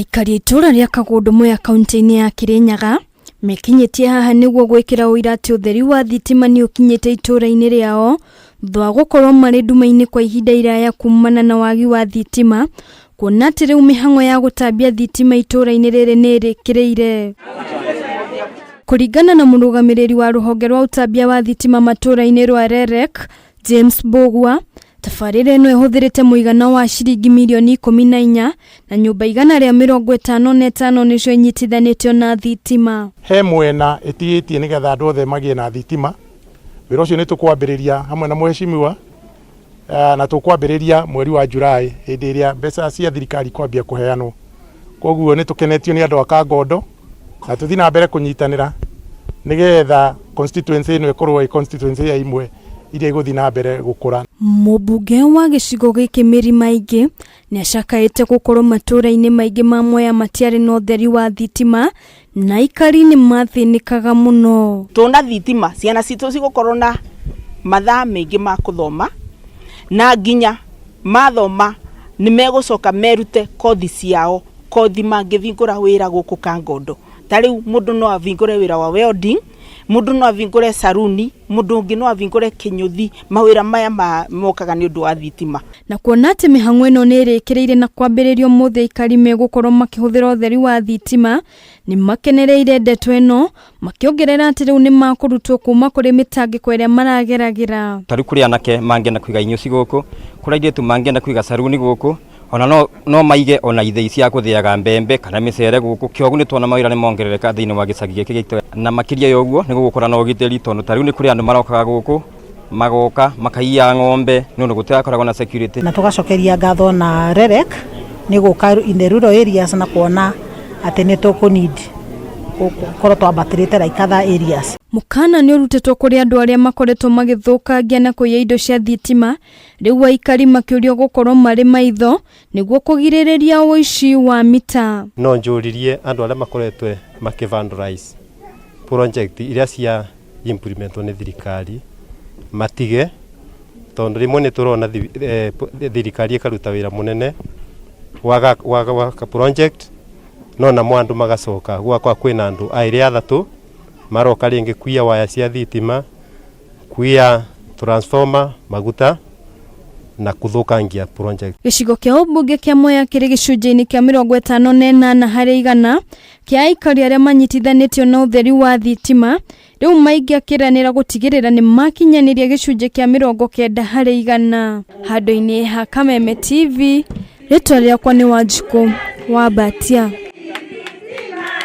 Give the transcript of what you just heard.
Aikari itura ria Kagundu Mwea kaunti-ini ya Kirinyaga mekinyetie haha niguo gwikira uira ati utheri wa thitima ni ukinyite itura-ini riao thwa gukorwo mari nduma-ini kwa ihinda iraya kumana na wagi wa thitima, kuona ati riu mihango ya gutambia thitima itura-ini riri ni irikireire. Kuringana na murugamiriri wa ruhonge rwa utambia wa thitima matura-ini rwa REREC James Bogwa, tafarire ino ihuthirite muigana wa shiringi milioni 14 na nyumba igana ria 55 nicio inyitithanitio na thitima. He mwena itigitie nigetha andu othe magie na thitima. Wira ucio ni tukwambiriria hamwe na muheshimiwa na tukwambiriria mweri wa Julai hindi iria mbeca cia thirikari kwambia kuheanwo. Koguo ni tukenetio ni andu a Kangondo na tuthi na mbere kunyitanira nigetha constituency ino ikorwo constituency ya imwe iria iguthi na mbere gukura. Mubunge wa gicigo giki Mirima ingi ni acakaite gukorwo matura-ini maingi ma Mwea matiari na utheri wa thitima na ikari ni mathinikaga muno. Tuna thitima ciana citu cigukorwo na mathaa maingi ma kuthoma na nginya mathoma ni megucoka merute kothi ciao, kothi mangivingura wira guku Kangondo. Tariu mundu no avingure wira wa welding, mundu no avingure saruni, mundu ungi no avingure kinyuthi, mawira maya mokaga ni undu wa thitima. Na kuona ati mihango ino ni irikireire na kwambiririo muthe ikari megukorwo makihuthira utheri wa thitima, ni makenereire ndeto ino makiongerera ati riu ni makurutwo kuma kuri mitangiko iria marageragira. Tariu kuri anake mangenda kwiga inyuci guku, kuri airetu mangenda kwiga saruni guku, ona no maige ona ithei cia kuthiaga mbembe kana micere guku. Kiogu ni tuona mawira ni mongerereka thiini wa gicagi giki gitu na makiria yoguo ni gugukora na ugiteri tondu tariu ni kuri andu marokaga guku magoka makaiya ng'ombe nundu gutiakoragwo na security. Na tugacokeria ngatho na REREC ni guka in the rural areas na kuona ati ni tukunid gukorwo twambatirite like other areas. Mukana ni urutitwo kuri andu aria makoretwo magithukangia na kuiya indo cia thitima, riu aikari makiurio gukorwo mari maitho niguo kugiririria uici wa mita. No njuririe andu aria makoretwe makivandalize project iria cia implementwo ni thirikari matige, tondu rimwe ni turona thirikari ikaruta wira munene waga project no na mwandu magacoka gwakwa kwina andu aire athatu maroka ringi kuia waya cia thitima, kuia transformer, maguta na kuthukangia project. Gicigo kia ubunge kia Mwea kiri gicunjĩ-inĩ kia 58 harĩ 100 kia aikari aria manyitithanitio na utheri wa thitima, riu maingi akiranira gutigirira ni makinyaniria gicunjĩ kia 90 harĩ 100. Handu-inĩ ha Kameme TV, ritwa riakwa ni Wanjikũ wa Batia.